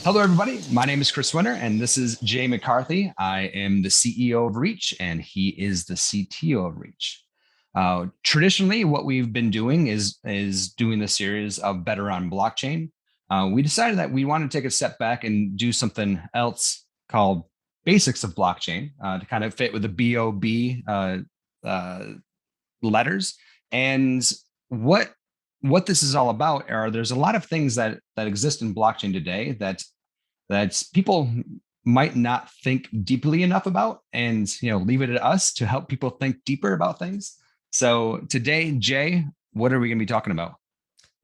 Hello, everybody. My name is Swenor, and this is Jay McCarthy. I am the CEO of Reach, and he is the CTO of Reach. Traditionally, what we've been doing is doing the series of Better on Blockchain. We decided that we want to take a step back and do something else called Basics of Blockchain to kind of fit with the BOB letters. And what this is all about are there's a lot of things that exist in blockchain today that people might not think deeply enough about, and leave it to us to help people think deeper about things. So today, Jay, what are we going to be talking about?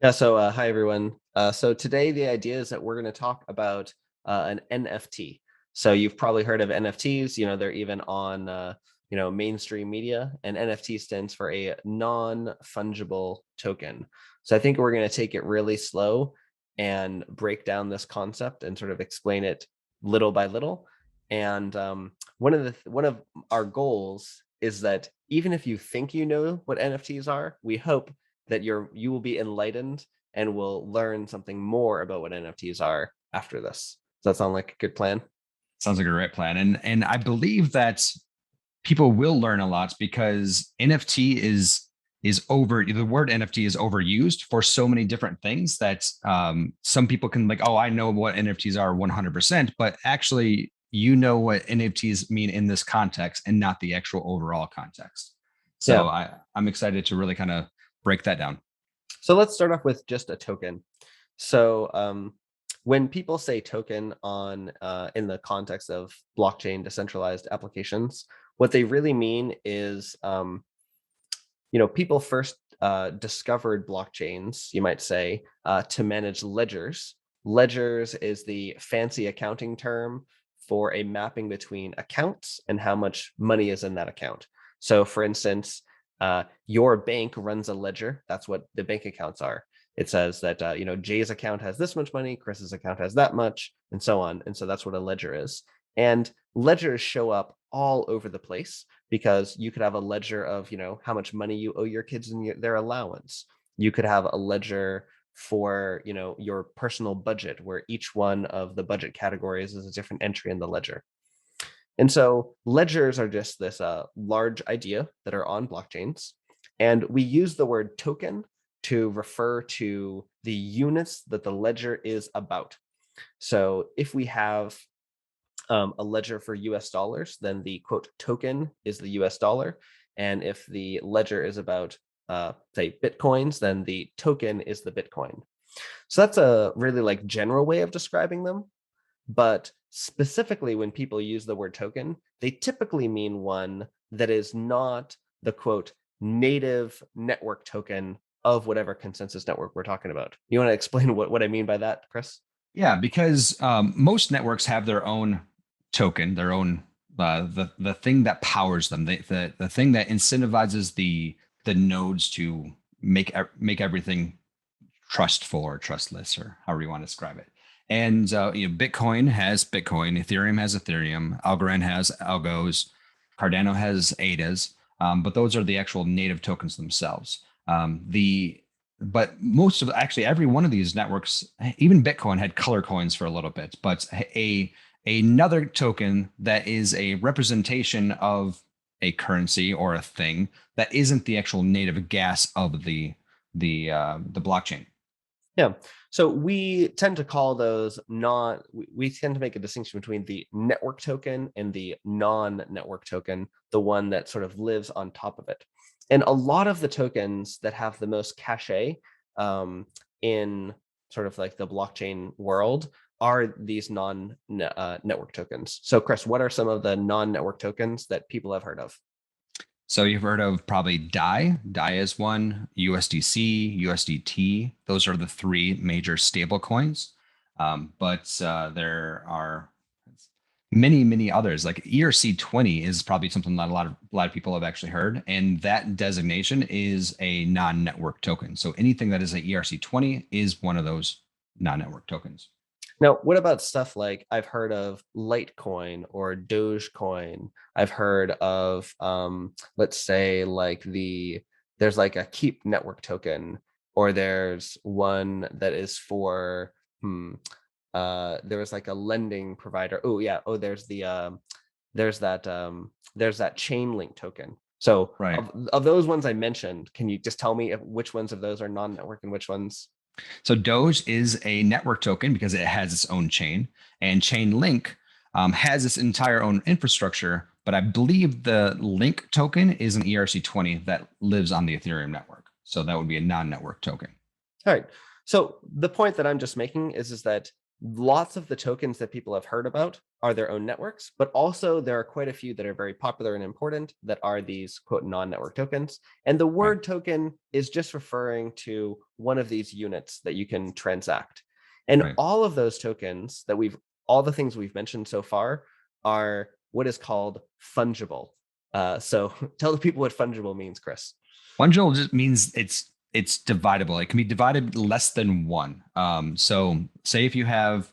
Yeah, so hi everyone. So today the idea is that we're going to talk about an NFT. So you've probably heard of NFTs, they're even on mainstream media, and NFT stands for a non-fungible token. So I think we're going to take it really slow and break down this concept and sort of explain it little by little. And one of our goals is that even if you think you know what NFTs are, we hope that you will be enlightened and will learn something more about what NFTs are after this. Does that sound like a good plan? Sounds like a great plan, and I believe that people will learn a lot because NFT is over the word NFT is overused for so many different things that some people can like, oh, I know what NFTs are 100%, but actually what NFTs mean in this context and not the actual overall context. Yeah. So I'm excited to really kind of break that down. So let's start off with just a token. So when people say token on in the context of blockchain decentralized applications, what they really mean is people first discovered blockchains, you might say, to manage ledgers. Ledgers is the fancy accounting term for a mapping between accounts and how much money is in that account. So for instance, your bank runs a ledger. That's what the bank accounts are. It says that Jay's account has this much money, Chris's account has that much, and so on. And so that's what a ledger is. And ledgers show up all over the place because you could have a ledger of how much money you owe your kids and their allowance. You could have a ledger for your personal budget, where each one of the budget categories is a different entry in the ledger. And so ledgers are just this large idea that are on blockchains. And we use the word token to refer to the units that the ledger is about. So if we have a ledger for US dollars, then the quote token is the US dollar. And if the ledger is about, say, Bitcoins, then the token is the Bitcoin. So that's a really general way of describing them. But specifically, when people use the word token, they typically mean one that is not the quote native network token of whatever consensus network we're talking about. You want to explain what I mean by that, Chris? Yeah, because most networks have their own token, their own the thing that powers them, the thing that incentivizes the nodes to make everything trustful or trustless or however you want to describe it. And Bitcoin has Bitcoin, Ethereum has Ethereum, Algorand has Algos, Cardano has ADAs, but those are the actual native tokens themselves. The But most of actually every one of these networks, even Bitcoin had color coins for a little bit, but another token that is a representation of a currency or a thing that isn't the actual native gas of the blockchain. Yeah. So we tend to call those we tend to make a distinction between the network token and the non-network token, the one that sort of lives on top of it. And a lot of the tokens that have the most cachet in sort of like the blockchain world are these non-network tokens. So Chris, what are some of the non-network tokens that people have heard of? So you've heard of probably DAI. DAI is one, USDC, USDT. Those are the three major stable coins. But there are many others. Like ERC20 is probably something that a lot of people have actually heard, and that designation is a non-network token. So anything that is a ERC20 is one of those non-network tokens. Now, what about stuff like I've heard of Litecoin or Dogecoin? I've heard of, let's say, there's like a Keep network token, or there's one that is for there was like a lending provider. Oh yeah. Oh, there's that chain link token. So Right. of those ones I mentioned, can you just tell me which ones of those are non-network and which ones? So Doge is a network token because it has its own chain, and Chainlink has its entire own infrastructure. But I believe the Link token is an ERC20 that lives on the Ethereum network. So that would be a non-network token. All right. So the point that I'm just making is that lots of the tokens that people have heard about are their own networks, but also there are quite a few that are very popular and important that are these quote non-network tokens. And the Right. word token is just referring to one of these units that you can transact. And Right. all of those tokens all the things we've mentioned so far are what is called fungible. So tell the people what fungible means, Chris. Fungible just means it's dividable. It can be divided less than one. So say if you have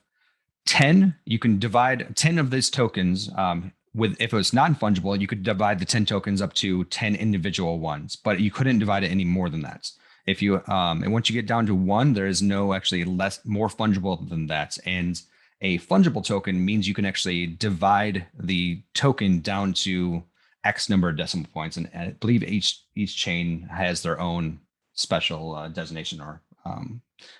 10, you can divide 10 of these tokens. If it was non-fungible, you could divide the 10 tokens up to 10 individual ones, but you couldn't divide it any more than that. If you and once you get down to one, there is no actually more fungible than that. And a fungible token means you can actually divide the token down to X number of decimal points. And I believe each chain has their own special designation or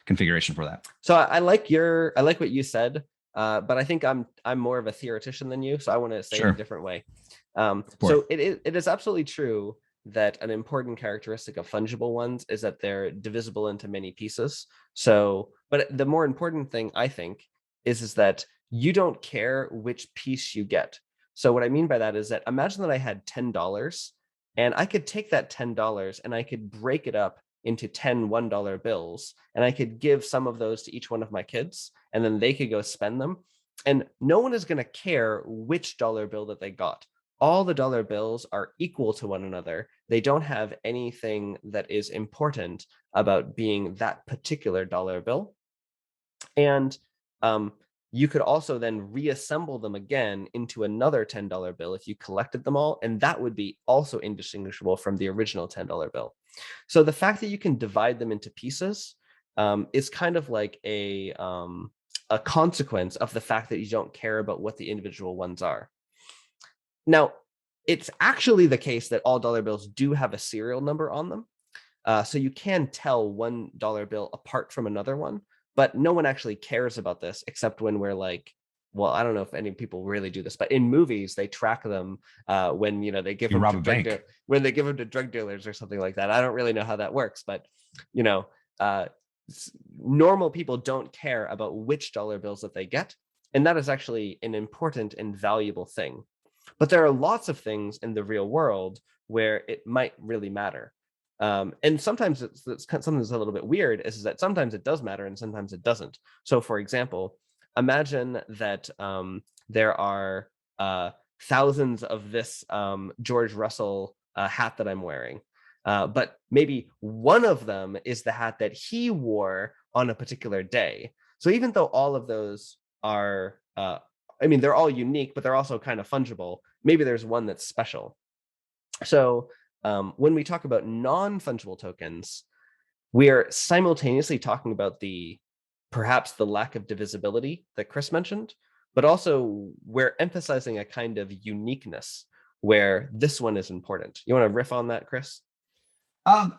configuration for that. So I like what you said, but I think I'm more of a theoretician than you, so I want to say it a Sure. different way. Support. So it is absolutely true that an important characteristic of fungible ones is that they're divisible into many pieces. So, but the more important thing I think is that you don't care which piece you get. So what I mean by that is that imagine that I had $10 and I could take that $10 and I could break it up into 10 $1 bills, and I could give some of those to each one of my kids, and then they could go spend them. And no one is going to care which dollar bill that they got. All the dollar bills are equal to one another. They don't have anything that is important about being that particular dollar bill. And you could also then reassemble them again into another $10 bill if you collected them all, and that would be also indistinguishable from the original $10 bill. So the fact that you can divide them into pieces is kind of like a consequence of the fact that you don't care about what the individual ones are. Now, it's actually the case that all dollar bills do have a serial number on them. So you can tell $1 bill apart from another one, but no one actually cares about this except when we're like, well, I don't know if any people really do this, but in movies they track them when they give You them rob to a bank. when they give them to drug dealers or something like that. I don't really know how that works, but you know, uh, normal people don't care about which dollar bills that they get, and that is actually an important and valuable thing. But there are lots of things in the real world where it might really matter. And sometimes something that's a little bit weird is that sometimes it does matter and sometimes it doesn't. So, for example, imagine that there are thousands of this George Russell hat that I'm wearing, but maybe one of them is the hat that he wore on a particular day. So even though all of those are, I mean, they're all unique, but they're also kind of fungible. Maybe there's one that's special. So when we talk about non-fungible tokens, we are simultaneously talking about perhaps the lack of divisibility that Chris mentioned, but also we're emphasizing a kind of uniqueness where this one is important. You want to riff on that, Chris? I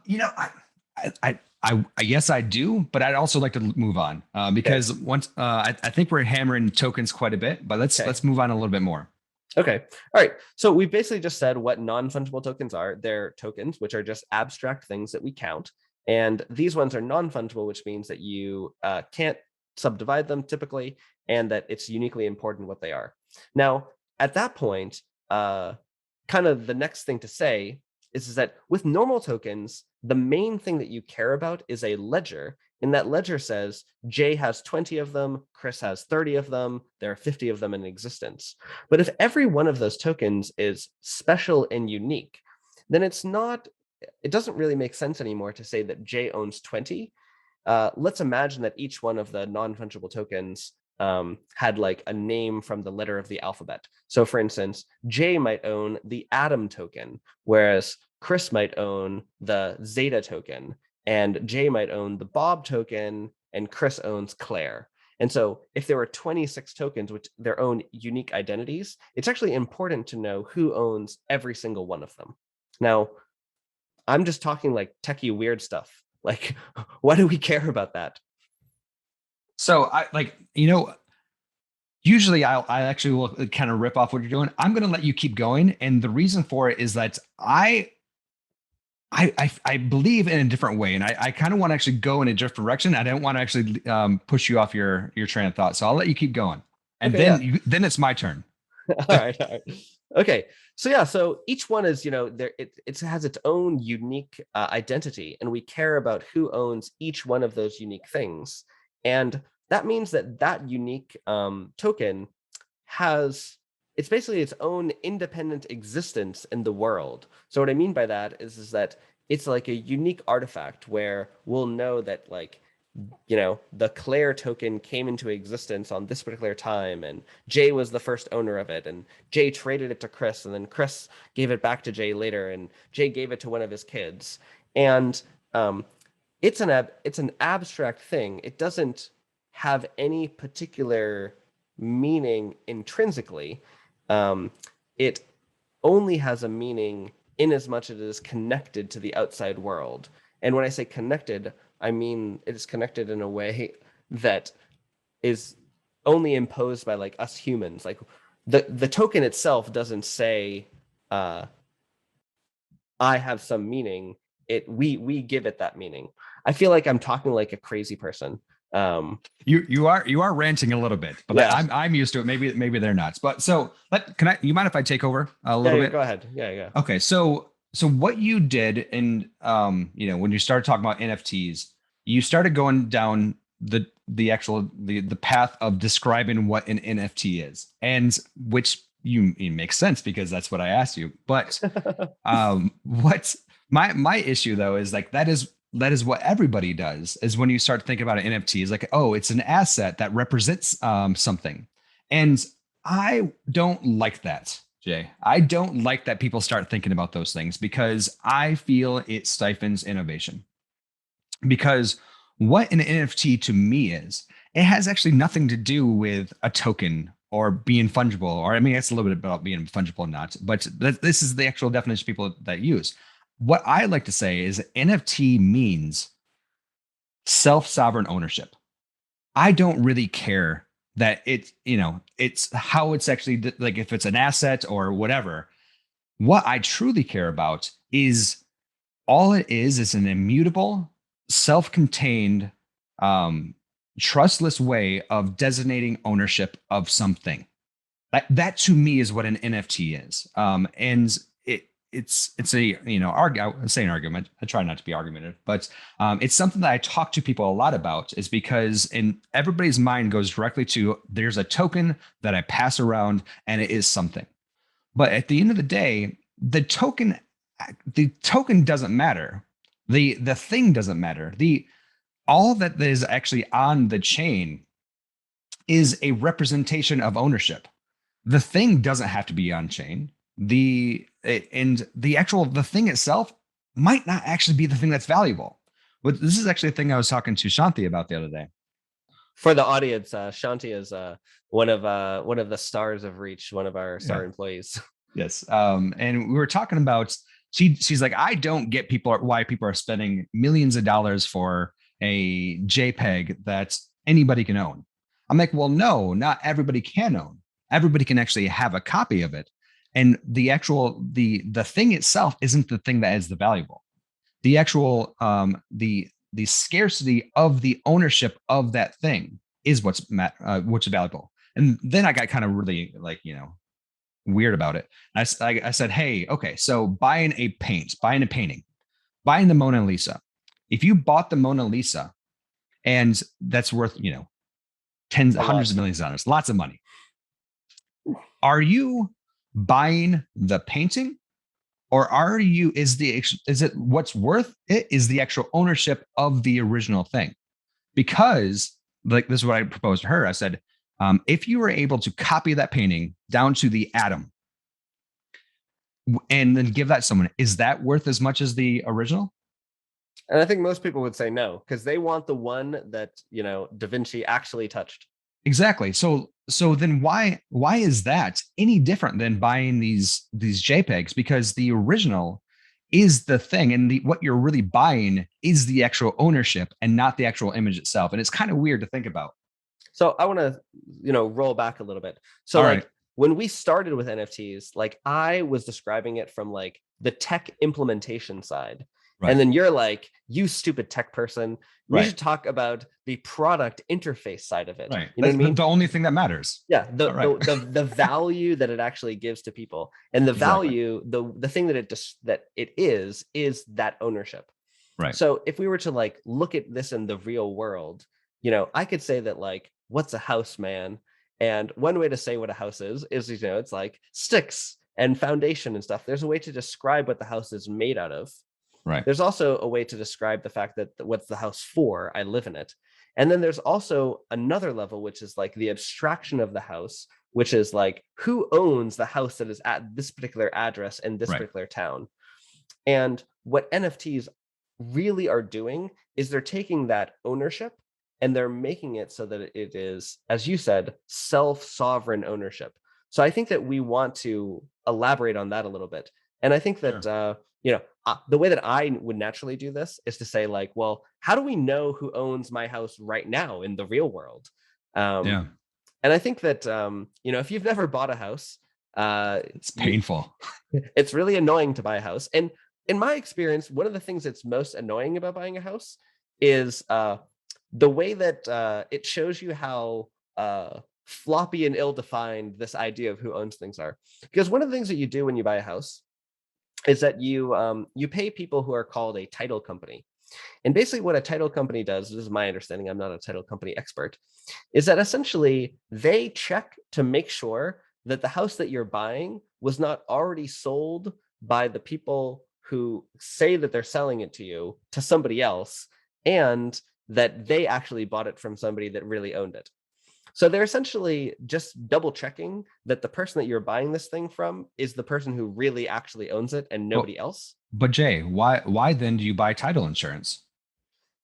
guess I do, but I'd also like to move on Okay. because once I think we're hammering tokens quite a bit, but let's Okay. let's move on a little bit more. Okay. All right. So we've basically just said what non-fungible tokens are. They're tokens, which are just abstract things that we count. And these ones are non-fungible, which means that you can't subdivide them typically, and that it's uniquely important what they are. Now, at that point, kind of the next thing to say is that with normal tokens, the main thing that you care about is a ledger. And that ledger says Jay has 20 of them, Chris has 30 of them, there are 50 of them in existence. But if every one of those tokens is special and unique, then it doesn't really make sense anymore to say that Jay owns 20. Let's imagine that each one of the non-fungible tokens had like a name from the letter of the alphabet. So for instance, Jay might own the Atom token, whereas Chris might own the Zeta token, and Jay might own the Bob token, and Chris owns Claire. And so if there were 26 tokens with their own unique identities, it's actually important to know who owns every single one of them. Now, I'm just talking like techie weird stuff. Like, why do we care about that? So I like, usually I actually will kind of rip off what you're doing. I'm going to let you keep going. And the reason for it is that I believe in a different way, and I kind of want to actually go in a different direction. I don't want to actually push you off your train of thought. So I'll let you keep going, and Okay, yeah. then it's my turn. All right, all right. Okay. So yeah, so each one is, there it has its own unique identity, and we care about who owns each one of those unique things. And that means that that unique token has it's basically its own independent existence in the world. So what I mean by that is that it's like a unique artifact where we'll know that, like, the Claire token came into existence on this particular time, and Jay was the first owner of it, and Jay traded it to Chris, and then Chris gave it back to Jay later, and Jay gave it to one of his kids. And it's an abstract thing. It doesn't have any particular meaning intrinsically. It only has a meaning in as much as it is connected to the outside world. And when I say connected, I mean it is connected in a way that is only imposed by, like, us humans. Like, the token itself doesn't say I have some meaning. We give it that meaning. I feel like I'm talking like a crazy person. You are ranting a little bit, but Yeah. I'm used to it. Maybe they're not. But so you mind if I take over a little bit? Go ahead. Yeah. Okay, so what you did, and when you started talking about NFTs, you started going down the actual the path of describing what an NFT is, and which it makes sense because that's what I asked you. But what's my issue though is, like, that is what everybody does, is when you start thinking about an NFT, is like, oh, it's an asset that represents something, and I don't like that. Jay, I don't like that people start thinking about those things, because I feel it stifles innovation. Because what an NFT to me is, it has actually nothing to do with a token or being fungible, or I mean, it's a little bit about being fungible or not, but this is the actual definition people that use. What I like to say is NFT means self-sovereign ownership. I don't really care that it's how it's actually, like, if it's an asset or whatever. What I truly care about is all it is an immutable, self-contained, trustless way of designating ownership of something. That to me is what an NFT is. And it's a I say an argument. I try not to be argumentative, but it's something that I talk to people a lot about, is because in everybody's mind goes directly to, there's a token that I pass around and it is something. But at the end of the day, the token doesn't matter. The thing doesn't matter. All that is actually on the chain is a representation of ownership. The thing doesn't have to be on chain. The thing itself might not actually be the thing that's valuable. But this is actually a thing I was talking to Shanti about the other day. For the audience, Shanti is one of the stars of Reach, one of our star employees. Yes. And we were talking about, she's like, I don't get why people are spending millions of dollars for a JPEG that anybody can own. I'm like, well, no, not everybody can own. Everybody can actually have a copy of it. And the actual the thing itself isn't the thing that is the valuable. The actual the scarcity of the ownership of that thing is what's valuable. And then I got kind of really, like, weird about it. I said, hey, okay, so buying a painting, buying the Mona Lisa. If you bought the Mona Lisa, and that's worth, hundreds of millions of dollars, lots of money. Are you buying the painting, or is it what's worth it is the actual ownership of the original thing? Because, like, this is what I proposed to her. I said, if you were able to copy that painting down to the atom and then give that to someone, is that worth as much as the original? And I think most people would say no, because they want the one that, Da Vinci actually touched. Exactly. So then why is that any different than buying these JPEGs? Because the original is the thing, and what you're really buying is the actual ownership and not the actual image itself. And it's kind of weird to think about. So I want to, roll back a little bit. So All right. like when we started with NFTs, like I was describing it from like the tech implementation side. And Right. then you're like, you stupid tech person, we Right. should talk about the product interface side of it. Right. You know what That's I mean? the only thing that matters. Yeah, All right. the value that it actually gives to people, and the Exactly. value, the thing that it is that ownership. Right. So if we were to like look at this in the real world, I could say that like, what's a house, man? And one way to say what a house is, it's like sticks and foundation and stuff. There's a way to describe what the house is made out of. Right. There's also a way to describe the fact that what's the house for? I live in it. And then there's also another level, which is like the abstraction of the house, which is like who owns the house that is at this particular address in this Right. particular town. And what NFTs really are doing is they're taking that ownership and they're making it so that it is, as you said, self-sovereign ownership. So I think that we want to elaborate on that a little bit. And I think that, Sure. the way that I would naturally do this is to say like, well, how do we know who owns my house right now in the real world? Um, Yeah. and I think that, if you've never bought a house, It's you, painful. it's really annoying to buy a house. And in my experience, one of the things that's most annoying about buying a house is the way that it shows you how floppy and ill-defined this idea of who owns things are. Because one of the things that you do when you buy a house is that you pay people who are called a title company. And basically what a title company does, this is my understanding, I'm not a title company expert, is that essentially they check to make sure that the house that you're buying was not already sold by the people who say that they're selling it to you to somebody else, and that they actually bought it from somebody that really owned it. So they're essentially just double checking that the person that you're buying this thing from is the person who really actually owns it and But nobody else. but Jay, why then do you buy title insurance?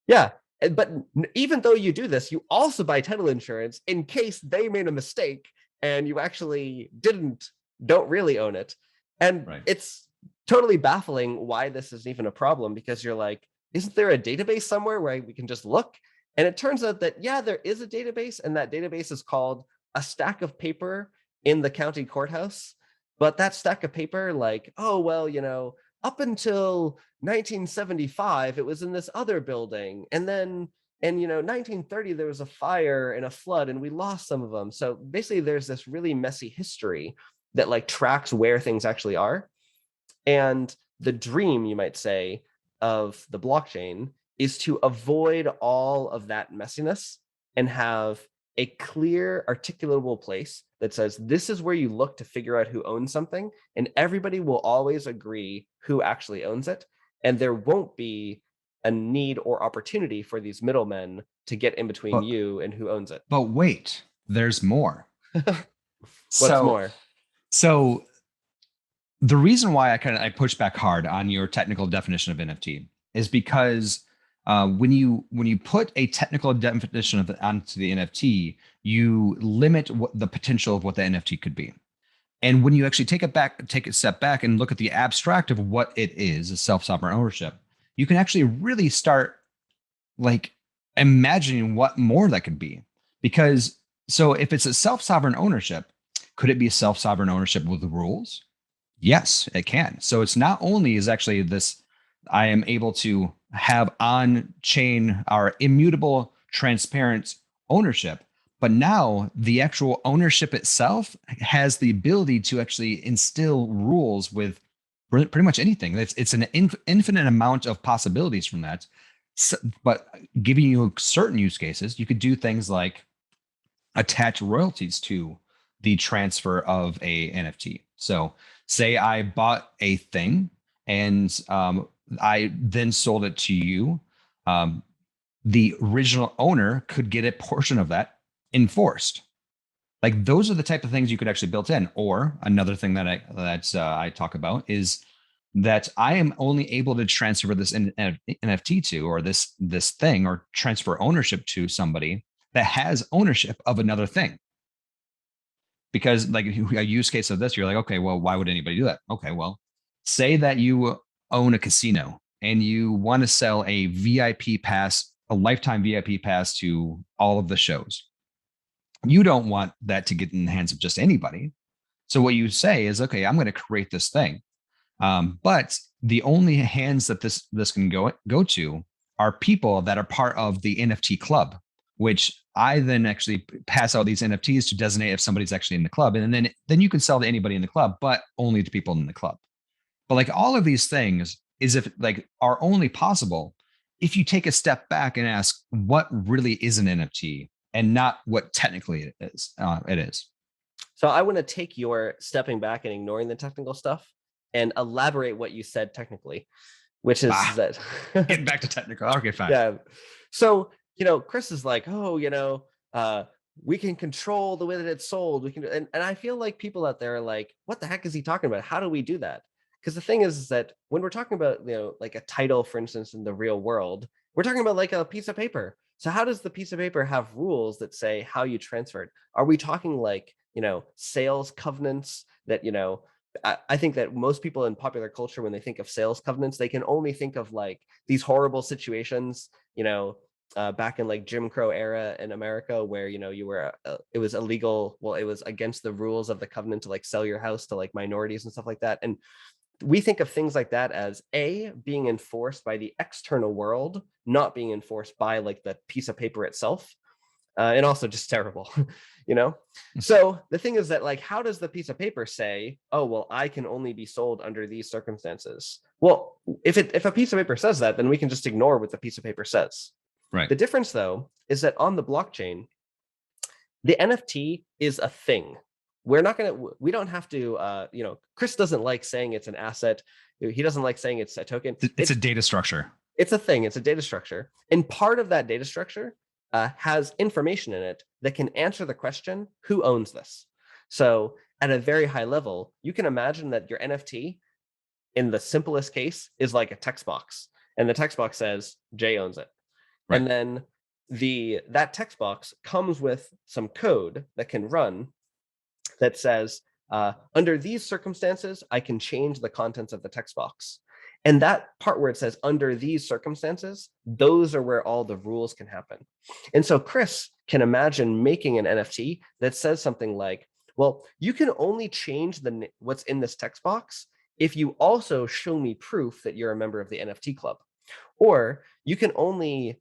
Yeah. But even though you do this, you also buy title insurance in case they made a mistake and you actually don't really own it. And Right. it's totally baffling why this is even a problem, because you're like, isn't there a database somewhere where we can just look? And it turns out that, yeah, there is a database, and that database is called a stack of paper in the county courthouse. But that stack of paper, like, oh, well, up until 1975, it was in this other building. And then in 1930, there was a fire and a flood, and we lost some of them. So basically, there's this really messy history that like tracks where things actually are. And the dream, you might say, of the blockchain is to avoid all of that messiness and have a clear, articulable place that says this is where you look to figure out who owns something, and everybody will always agree who actually owns it. And there won't be a need or opportunity for these middlemen to get in between But you and who owns it. but wait, there's more. What's So more? so the reason why I push back hard on your technical definition of NFT is because when you put a technical definition onto the NFT, you limit the potential of what the NFT could be. And when you actually take a step back and look at the abstract of what it is, a self-sovereign ownership, you can actually really start like imagining what more that could be. Because so if it's a self-sovereign ownership, could it be self-sovereign ownership with rules? Yes, it can. So it's not only is actually this, I am able to have on chain our immutable, transparent ownership, but now the actual ownership itself has the ability to actually instill rules with pretty much anything. It's an infinite amount of possibilities from that. So, but giving you certain use cases, you could do things like attach royalties to the transfer of a NFT. So say I bought a thing and I then sold it to you. Um, the original owner could get a portion of that enforced. Like those are the type of things you could actually build in. Or another thing that I talk about is that I am only able to transfer this NFT to, or this thing, or transfer ownership to somebody that has ownership of another thing. Because like a use case of this, you're like, okay, well, why would anybody do that? Okay, well, say that you own a casino and you want to sell a VIP pass, a lifetime VIP pass to all of the shows. You don't want that to get in the hands of just anybody. So what you say is, okay, I'm going to create this thing. But the only hands that this can go to are people that are part of the NFT club, which I then actually pass out these NFTs to designate if somebody's actually in the club, and then you can sell to anybody in the club, but only to people in the club. But like all of these things is if like are only possible if you take a step back and ask what really is an NFT and not what technically it is. It is. So I want to take your stepping back and ignoring the technical stuff and elaborate what you said technically, which is that getting back to technical. Okay, fine. Yeah. So, Chris is like, oh, we can control the way that it's sold. We can, and I feel like people out there are like, what the heck is he talking about? How do we do that? Because the thing is that when we're talking about, like a title, for instance, in the real world, we're talking about like a piece of paper. So how does the piece of paper have rules that say how you transfer it? Are we talking like, sales covenants that, I think that most people in popular culture, when they think of sales covenants, they can only think of like these horrible situations, back in like Jim Crow era in America, where you were it was illegal. Well, it was against the rules of the covenant to like sell your house to like minorities and stuff like that. And we think of things like that as being enforced by the external world, not being enforced by like the piece of paper itself. And also just terrible, So the thing is that like, how does the piece of paper say, oh, well, I can only be sold under these circumstances? Well, if a piece of paper says that, then we can just ignore what the piece of paper says. Right. The difference, though, is that on the blockchain, the NFT is a thing. We don't have to, Chris doesn't like saying it's an asset. He doesn't like saying it's a token. It's a data structure. It's a thing. It's a data structure. And part of that data structure has information in it that can answer the question, who owns this? So at a very high level, you can imagine that your NFT, in the simplest case, is like a text box. And the text box says, Jay owns it. Right. And then that text box comes with some code that can run that says, under these circumstances, I can change the contents of the text box. And that part where it says under these circumstances, those are where all the rules can happen. And so Chris can imagine making an NFT that says something like, well, you can only change what's in this text box if you also show me proof that you're a member of the NFT club. Or you can only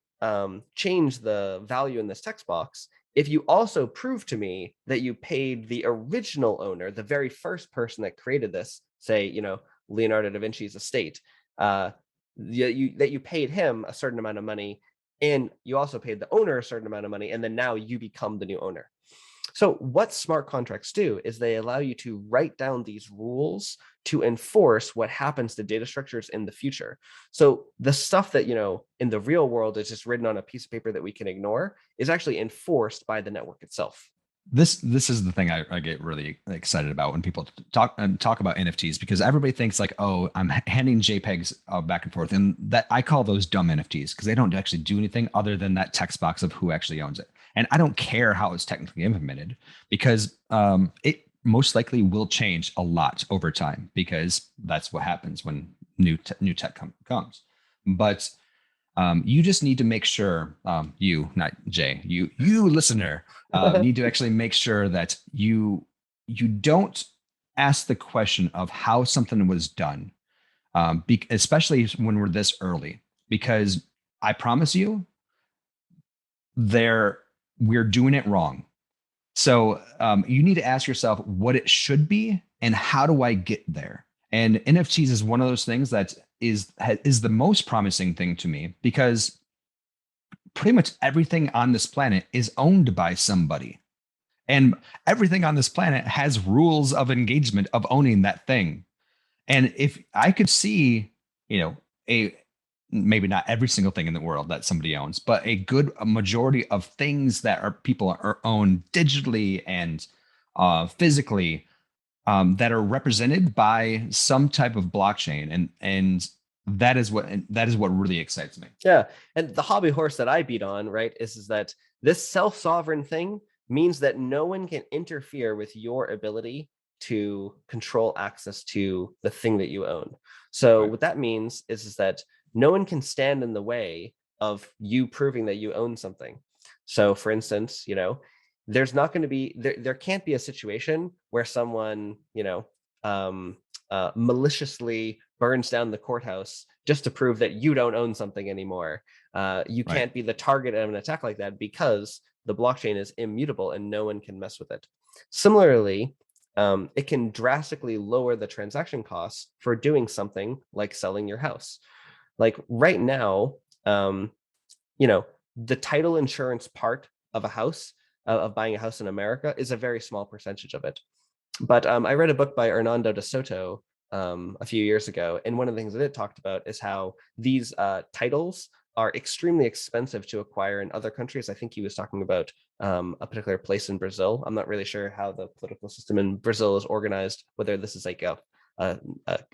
change the value in this text box if you also prove to me that you paid the original owner, the very first person that created this, say, Leonardo da Vinci's estate, that you paid him a certain amount of money, and you also paid the owner a certain amount of money, and then now you become the new owner. So what smart contracts do is they allow you to write down these rules to enforce what happens to data structures in the future. So the stuff that, in the real world is just written on a piece of paper that we can ignore is actually enforced by the network itself. This is the thing I get really excited about when people talk about NFTs, because everybody thinks like, oh, I'm handing JPEGs back and forth, and that I call those dumb NFTs because they don't actually do anything other than that text box of who actually owns it. And I don't care how it's technically implemented, because it most likely will change a lot over time, because that's what happens when new tech comes. But you just need to make sure, you, not Jay, you listener, need to actually make sure that you don't ask the question of how something was done, especially when we're this early, because I promise you, we're doing it wrong. So you need to ask yourself what it should be and how do I get there? And NFTs is one of those things that is the most promising thing to me, because pretty much everything on this planet is owned by somebody. And everything on this planet has rules of engagement of owning that thing. And if I could see, maybe not every single thing in the world that somebody owns, but a majority of things that people are owned digitally and physically, that are represented by some type of blockchain, and that is what really excites me. Yeah, and the hobby horse that I beat on, right, is that this self-sovereign thing means that no one can interfere with your ability to control access to the thing that you own. So Right. what that means is that no one can stand in the way of you proving that you own something. So for instance, there's not going to be there can't be a situation where someone, um, maliciously burns down the courthouse just to prove that you don't own something anymore. You Right. can't be the target of an attack like that because the blockchain is immutable and no one can mess with it. Similarly, it can drastically lower the transaction costs for doing something like selling your house. Like right now, um, you know, the title insurance part of a house, of buying a house in America, is a very small percentage of it. But I read a book by Hernando de Soto a few years ago, and one of the things that it talked about is how these titles are extremely expensive to acquire in other countries. I think he was talking about a particular place in Brazil. I'm not really sure how the political system in Brazil is organized, whether this is like a, a,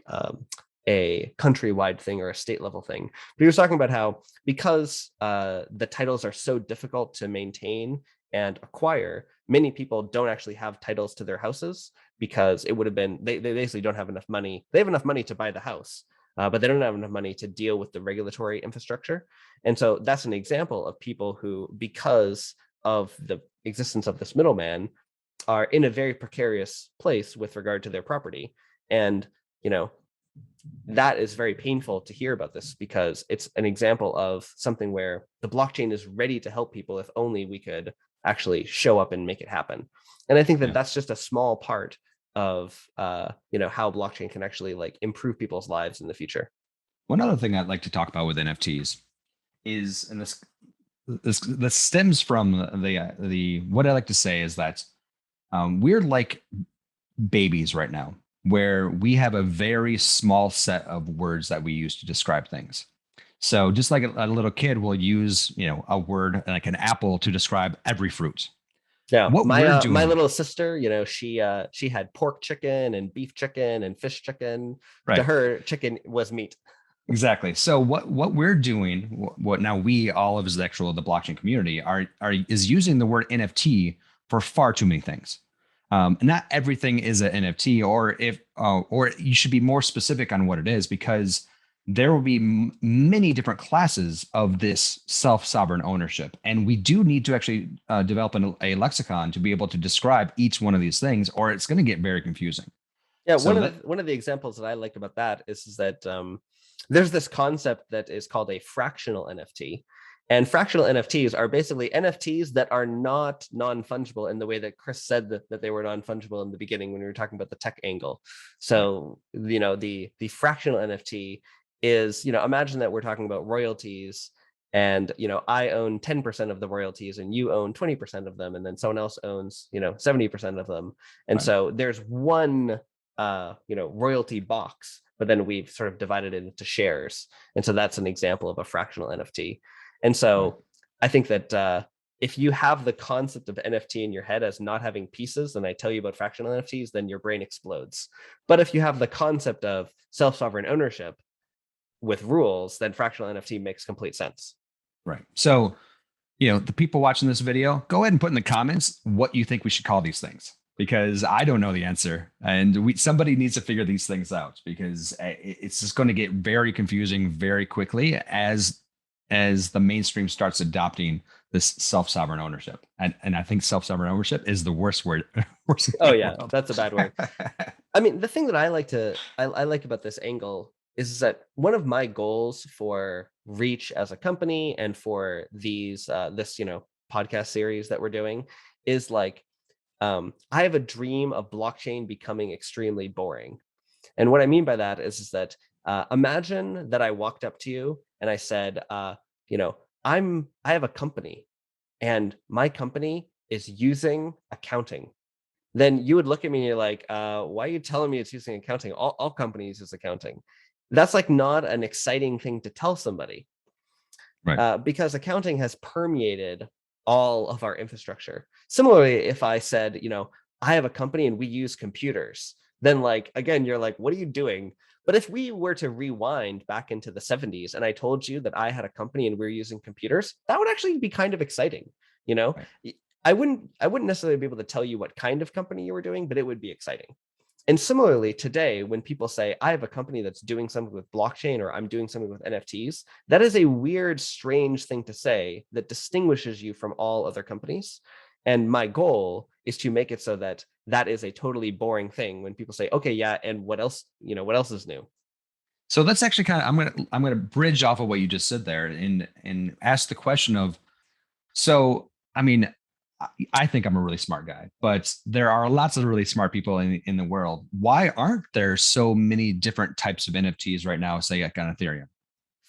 um, a countrywide thing or a state level thing. But he was talking about how because the titles are so difficult to maintain and acquire, many people don't actually have titles to their houses because it would have been they basically don't have enough money. They have enough money to buy the house, but they don't have enough money to deal with the regulatory infrastructure. And so that's an example of people who, because of the existence of this middleman, are in a very precarious place with regard to their property. And you know that is very painful to hear about this because it's an example of something where the blockchain is ready to help people if only we could actually show up and make it happen. And I think that Yeah. that's just a small part of how blockchain can actually like improve people's lives in the future. One other thing I'd like to talk about with NFTs is, and this stems from the what I like to say is that we're like babies right now, where we have a very small set of words that we use to describe things. So just like a little kid will use, a word like an apple to describe every fruit. Yeah, What we're my doing, little sister, she had pork chicken and beef chicken and fish chicken. To right? her, chicken was meat. Exactly. So what we're doing, what now we all of as the blockchain community is using the word NFT for far too many things. Not everything is an NFT, or you should be more specific on what it is, because there will be many different classes of this self-sovereign ownership, and we do need to actually develop a lexicon to be able to describe each one of these things, or it's going to get very confusing. Yeah, So one of the examples that I like about that is that there's this concept that is called a fractional NFT. And fractional NFTs are basically NFTs that are not non-fungible in the way that Chris said that they were non-fungible in the beginning when we were talking about the tech angle. right, So, the fractional NFT is, imagine that we're talking about royalties and, I own 10% of the royalties and you own 20% of them, and then someone else owns, 70% of them. And right, so there's one royalty box, but then we've sort of divided it into shares. And so that's an example of a fractional NFT. And right. so I think that if you have the concept of NFT in your head as not having pieces, and I tell you about fractional NFTs, then your brain explodes. But if you have the concept of self-sovereign ownership with rules, then fractional NFT makes complete sense. Right. So, the people watching this video, go ahead and put in the comments what you think we should call these things, because I don't know the answer, and somebody needs to figure these things out, because it's just going to get very confusing very quickly as the mainstream starts adopting this self-sovereign ownership. And I think self-sovereign ownership is the worst word worst Oh in the yeah, world. that's a bad word. I mean, the thing that I like about this angle is that one of my goals for Reach as a company and for this podcast series that we're doing is like I have a dream of blockchain becoming extremely boring. And what I mean by that is that imagine that I walked up to you and I said, you know, I have a company and my company is using accounting. Then you would look at me and you're like, why are you telling me it's using accounting? All companies use accounting. That's like not an exciting thing to tell somebody Right. because accounting has permeated all of our infrastructure. Similarly, if I said, I have a company and we use computers, then like, again, you're like, what are you doing? But if we were to rewind back into the 70s and I told you that I had a company and we're using computers, that would actually be kind of exciting. You know, Right. I wouldn't necessarily be able to tell you what kind of company you were doing, but it would be exciting. And similarly, today, when people say, I have a company that's doing something with blockchain or I'm doing something with NFTs, that is a weird, strange thing to say that distinguishes you from all other companies. And my goal is to make it so that that is a totally boring thing when people say, okay, yeah, and what else, what else is new? So that's actually kind of I'm gonna bridge off of what you just said there and ask the question of, so I mean, I think I'm a really smart guy, but there are lots of really smart people in the world. Why aren't there so many different types of NFTs right now, say like on Ethereum?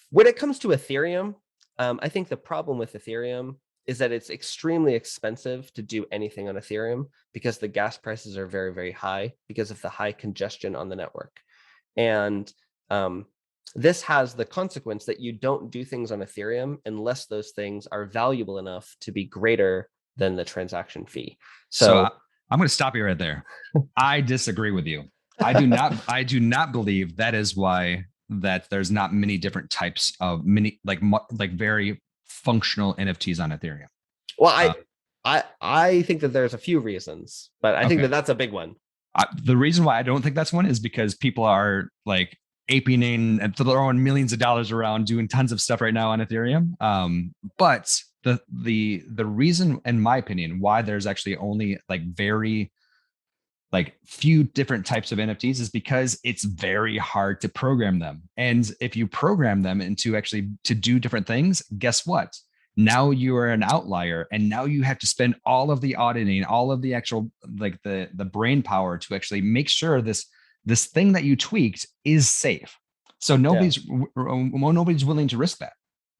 When it comes to Ethereum, I think the problem with Ethereum is that it's extremely expensive to do anything on Ethereum because the gas prices are very, very high because of the high congestion on the network. And um, this has the consequence that you don't do things on Ethereum unless those things are valuable enough to be greater than the transaction fee. So So, I'm going to stop you right there. I disagree with you. I do not believe that is why that there's not many different types of many like very functional NFTs on Ethereum. well, Uh, I think that there's a few reasons, but I think okay. that that's a big one. The reason why I don't think that's one is because people are like aping in and throwing millions of dollars around doing tons of stuff right now on Ethereum. But the reason, in my opinion, why there's actually only like very like few different types of NFTs is because it's very hard to program them. And if you program them into actually to do different things, guess what? Now you are an outlier, and now you have to spend all of the auditing, all of the actual like the brain power to actually make sure this thing that you tweaked is safe. So Yeah. nobody's willing to risk that.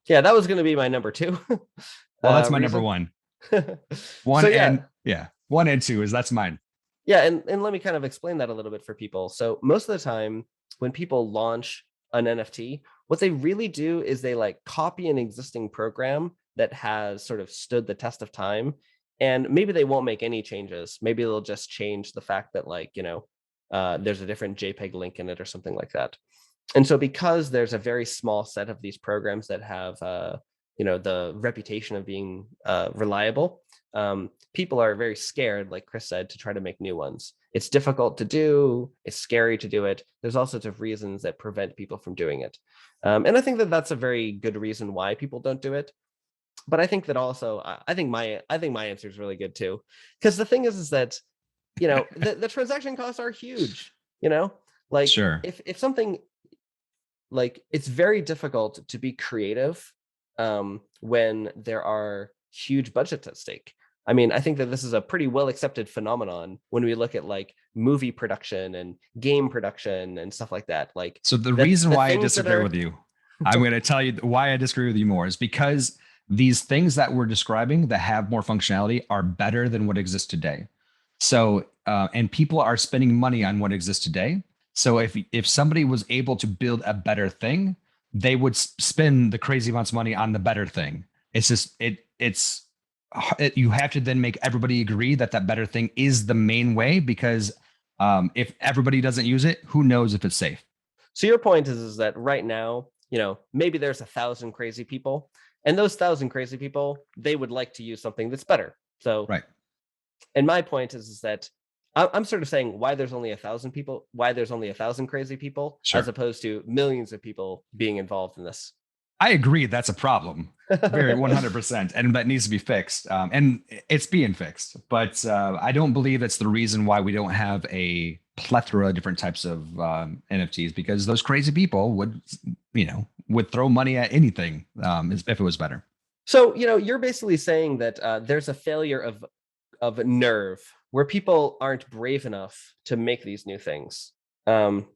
Yeah, that was going to be my number two Well, that's my number reason. one. So One yeah, and yeah, one and two is that's mine. yeah, and let me kind of explain that a little bit for people. So most of the time when people launch an NFT, what they really do is they like copy an existing program that has sort of stood the test of time, and maybe they won't make any changes. Maybe they'll just change the fact that like, there's a different JPEG link in it or something like that. And so because there's a very small set of these programs that have the reputation of being reliable, people are very scared, like Chris said, to try to make new ones. It's difficult to do, it's scary to do it. There's all sorts of reasons that prevent people from doing it. And I think that that's a very good reason why people don't do it. But I think that also I think my answer is really good too. Because the thing is that the transaction costs are huge, like Sure. if something, like, it's very difficult to be creative when there are huge budgets at stake. I mean, I think that this is a pretty well accepted phenomenon when we look at like movie production and game production and stuff like that. Like So the the reason the why I things that disagree are with you, I'm going to tell you why I disagree with you more is because these things that we're describing that have more functionality are better than what exists today. So, and people are spending money on what exists today. So if somebody was able to build a better thing, they would spend the crazy amounts of money on the better thing. It's just you have to then make everybody agree that that better thing is the main way because if everybody doesn't use it, who knows if it's safe? So your point is that right now, maybe there's 1,000 crazy people, and those 1,000 crazy people, they would like to use something that's better. So, Right. and my point is that I'm sort of saying why there's only 1,000 people, why there's only 1,000 crazy people, as Sure. opposed to millions of people being involved in this. I agree that's a problem. Very 100%. And that needs to be fixed. And it's being fixed. But I don't believe it's the reason why we don't have a plethora of different types of NFTs because those crazy people would throw money at anything if it was better. So, you're basically saying that there's a failure of nerve where people aren't brave enough to make these new things. Um,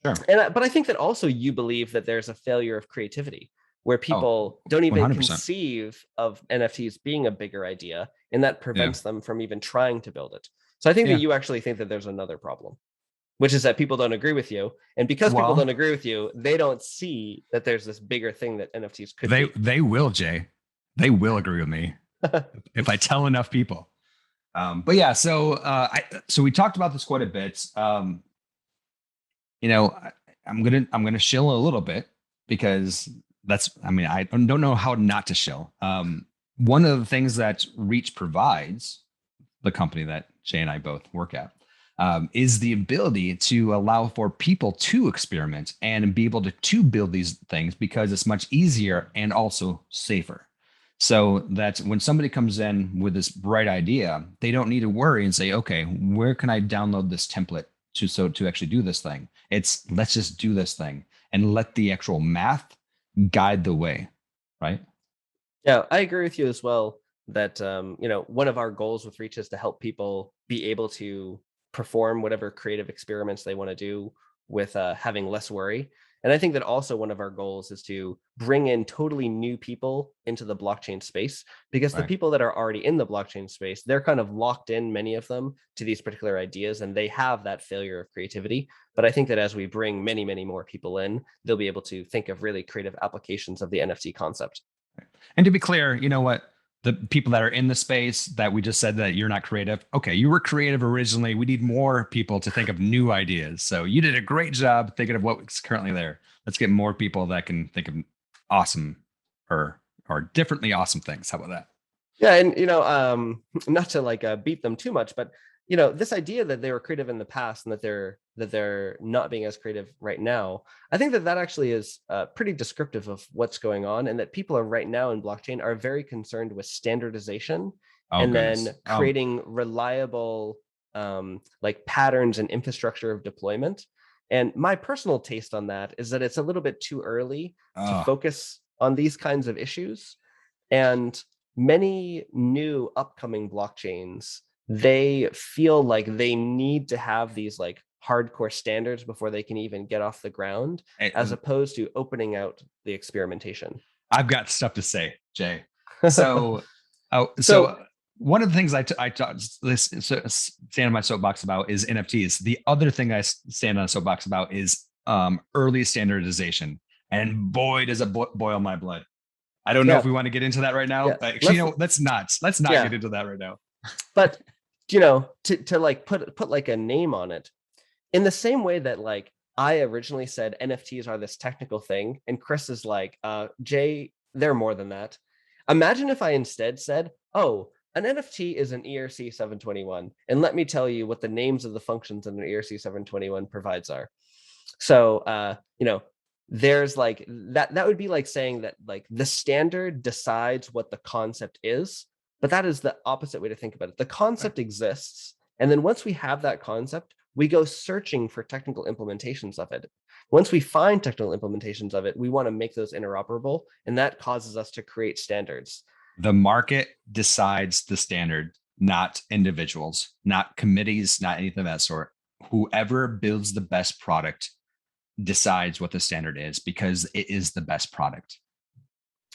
Sure. but I think that also you believe that there's a failure of creativity where Oh, people don't even 100%. conceive of NFTs being a bigger idea, and that Yeah. prevents them from even trying to build it. So I think that Yeah. you actually think that there's another problem, which is that people don't agree with you. And because people don't Well, agree with you, they don't see that there's this bigger thing that NFTs could they be. they will, Jay. They will agree with me if I tell enough people. But yeah, so we talked about this quite a bit. You know, I'm gonna shill a little bit because I mean, I don't know how not to shill. One of the things that Reach provides, the company that Jay and I both work at, is the ability to allow for people to experiment and be able to build these things because it's much easier and also safer. So that when somebody comes in with this bright idea, they don't need to worry and say, okay, where can I download this template to actually do this thing? It's let's just do this thing and let the actual math guide the way, right? Yeah, I agree with you as well that one of our goals with Reach is to help people be able to perform whatever creative experiments they want to do with having less worry. And I think that also one of our goals is to bring in totally new people into the blockchain space because the Right. people that are already in the blockchain space, they're kind of locked in, many of them, to these particular ideas and they have that failure of creativity. But I think that as we bring many, many more people in, they'll be able to think of really creative applications of the NFT concept. And to be clear, you know what? The people that are in the space that we just said that you're not creative. Okay, you were creative originally. We need more people to think of new ideas. So you did a great job thinking of what's currently there. Let's get more people that can think of awesome or differently awesome things. How about that? Yeah, and not to like beat them too much, but this idea that they were creative in the past and that they're not being as creative right now, I think that that actually is pretty descriptive of what's going on, and that people are right now in blockchain are very concerned with standardization Oh and then goodness. creating reliable like patterns and infrastructure of deployment. And my personal taste on that is that it's a little bit too early to Oh, focus on these kinds of issues and many new upcoming blockchains, they feel like they need to have these like hardcore standards before they can even get off the ground, as opposed to opening out the experimentation. I've got stuff to say, Jay. So, So one of the things stand on my soapbox about is NFTs. The other thing I stand on a soapbox about is early standardization. And boy, does it boil my blood. I don't know if yeah, we want to get into that right now. yeah, Actually, let's not yeah, get into that right now. but to like put like a name on it, in the same way that like I originally said NFTs are this technical thing, and Chris is like, Jay, they're more than that. Imagine if I instead said, oh, an NFT is an ERC 721, and let me tell you what the names of the functions in an ERC 721 provides are. So, there's like that would be like saying that like the standard decides what the concept is, but that is the opposite way to think about it. The Right. concept exists, and then once we have that concept, we go searching for technical implementations of it. Once we find technical implementations of it, we want to make those interoperable, and that causes us to create standards. The market decides the standard, not individuals, not committees, not anything of that sort. Whoever builds the best product decides what the standard is because it is the best product.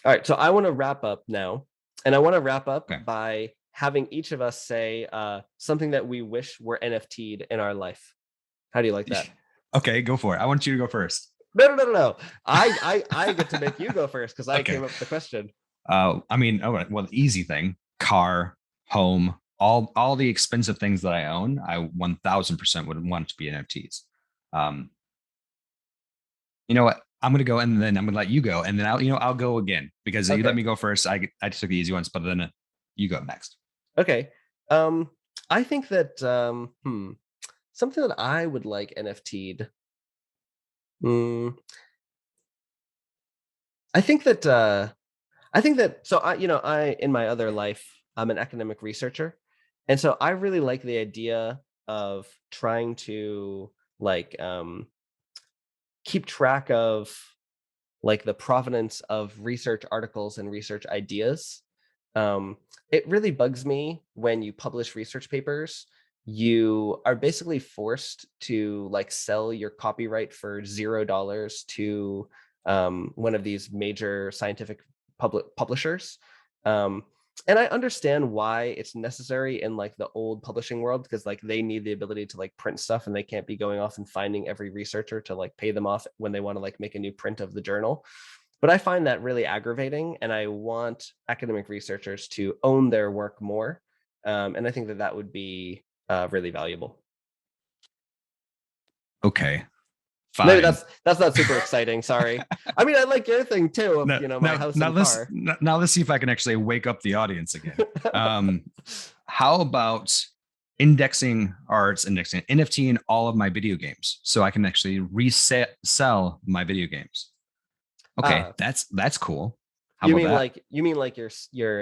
All right, so I want to wrap up now, and I want to wrap up Okay. by having each of us say something that we wish were NFT'd in our life. How do you like that? Okay, go for it. I want you to go first. No, no, no, no, no. I get to make you go first because I Okay. came up with the question. I mean, oh, well, the easy thing, car, home, all the expensive things that I own, I 1000% would want to be NFTs. Um, you know what? I'm gonna go and then I'm gonna let you go, and then I'll go again because you let Okay, me go first. I just took the easy ones, but then you go next. okay. I think that something that I would like NFT'd. Mm, I think that so I in my other life I'm an academic researcher, and so I really like the idea of trying to like keep track of like the provenance of research articles and research ideas. Um, it really bugs me when you publish research papers. You are basically forced to like sell your copyright for $0 to one of these major scientific publishers. Um, and I understand why it's necessary in like the old publishing world because like they need the ability to like print stuff and they can't be going off and finding every researcher to like pay them off when they want to like make a new print of the journal. But I find that really aggravating, and I want academic researchers to own their work more. And I think that that would be really valuable. Okay, Maybe fine. that's not super exciting. Sorry. I mean, I like your thing too of, my house and car. Now let's see if I can actually wake up the audience again. How about indexing NFT in all of my video games so I can actually sell my video games? Okay, Uh, that's cool. How you about mean that? like your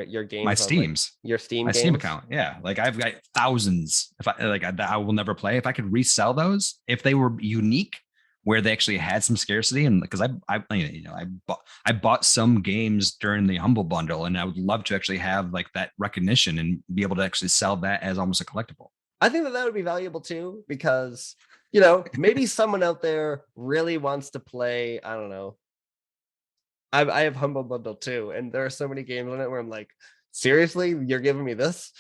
My games on like Steams, your Steam my games? Steam account. Yeah, like I've got thousands. If I will never play. If I could resell those, if they were unique, where they actually had some scarcity, and because I bought some games during the Humble Bundle, and I would love to actually have like that recognition and be able to actually sell that as almost a collectible. I think that that would be valuable too, because maybe someone out there really wants to play. I don't know. I have Humble Bundle too, and there are so many games on it where I'm like, seriously, you're giving me this?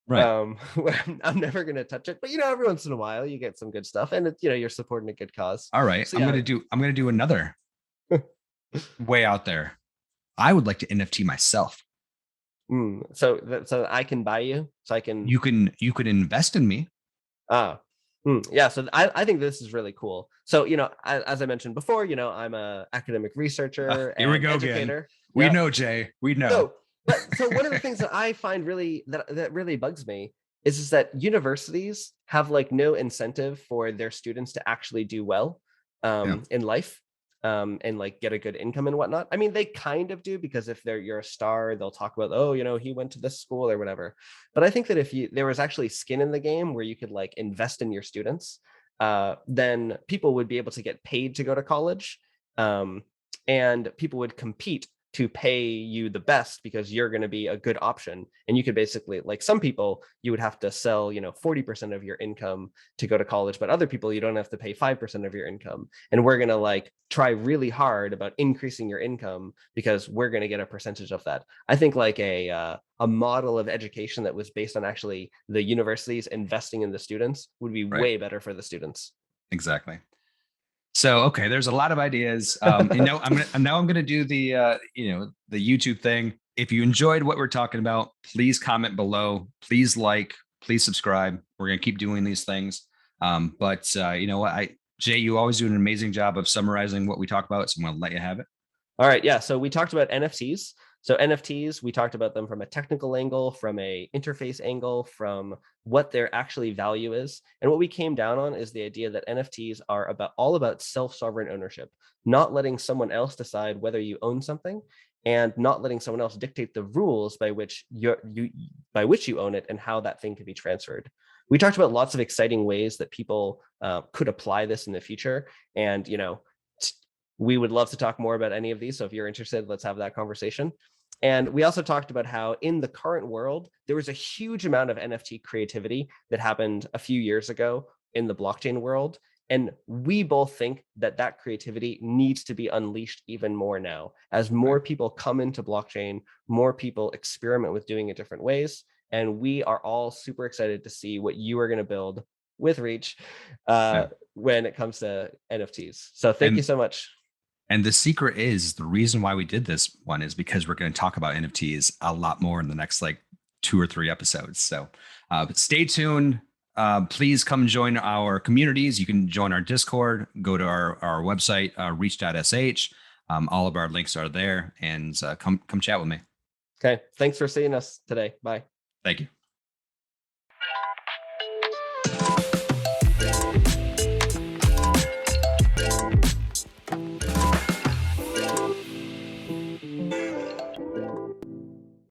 Right. Where I'm never gonna touch it. But every once in a while you get some good stuff, and you're supporting a good cause. All right. So I'm yeah. gonna do another way out there. I would like to NFT myself. So I can buy you, so I can. You could invest in me. Yeah, so I think this is really cool. So as I mentioned before, I'm a academic researcher Here we and go educator. again. We Yeah. know, Jay. We know. So one of the things that I find really that really bugs me is that universities have like no incentive for their students to actually do well Yeah. in life, and like get a good income and whatnot. I mean, they kind of do, because if you're a star, they'll talk about, oh, he went to this school or whatever. But I think that if there was actually skin in the game where you could like invest in your students, then people would be able to get paid to go to college, and people would compete to pay you the best because you're going to be a good option. And you could basically, like, some people you would have to sell 40% of your income to go to college, but other people you don't have to pay 5% of your income. And we're going to like try really hard about increasing your income because we're going to get a percentage of that. I think like a model of education that was based on actually the universities investing in the students would be Right. way better for the students. Exactly. So okay, there's a lot of ideas. I'm gonna do the the YouTube thing. If you enjoyed what we're talking about, please comment below. Please like. Please subscribe. We're gonna keep doing these things. But you know what, Jay, you always do an amazing job of summarizing what we talk about. So I'm gonna let you have it. All right, yeah. So we talked about NFTs. So NFTs, we talked about them from a technical angle, from a interface angle, from what their actually value is. And what we came down on is the idea that NFTs are all about self-sovereign ownership, not letting someone else decide whether you own something, and not letting someone else dictate the rules by which you own it and how that thing can be transferred. We talked about lots of exciting ways that people could apply this in the future, and we would love to talk more about any of these. So if you're interested, let's have that conversation. And we also talked about how in the current world, there was a huge amount of NFT creativity that happened a few years ago in the blockchain world. And we both think that that creativity needs to be unleashed even more now. As more people come into blockchain, more people experiment with doing it different ways. And we are all super excited to see what you are going to build with Reach when it comes to NFTs. So thank you so much. And the secret is, the reason why we did this one is because we're going to talk about NFTs a lot more in the next like 2 or 3 episodes. So stay tuned. Please come join our communities. You can join our Discord, go to our website, reach.sh. All of our links are there, and come chat with me. Okay. Thanks for seeing us today. Bye. Thank you.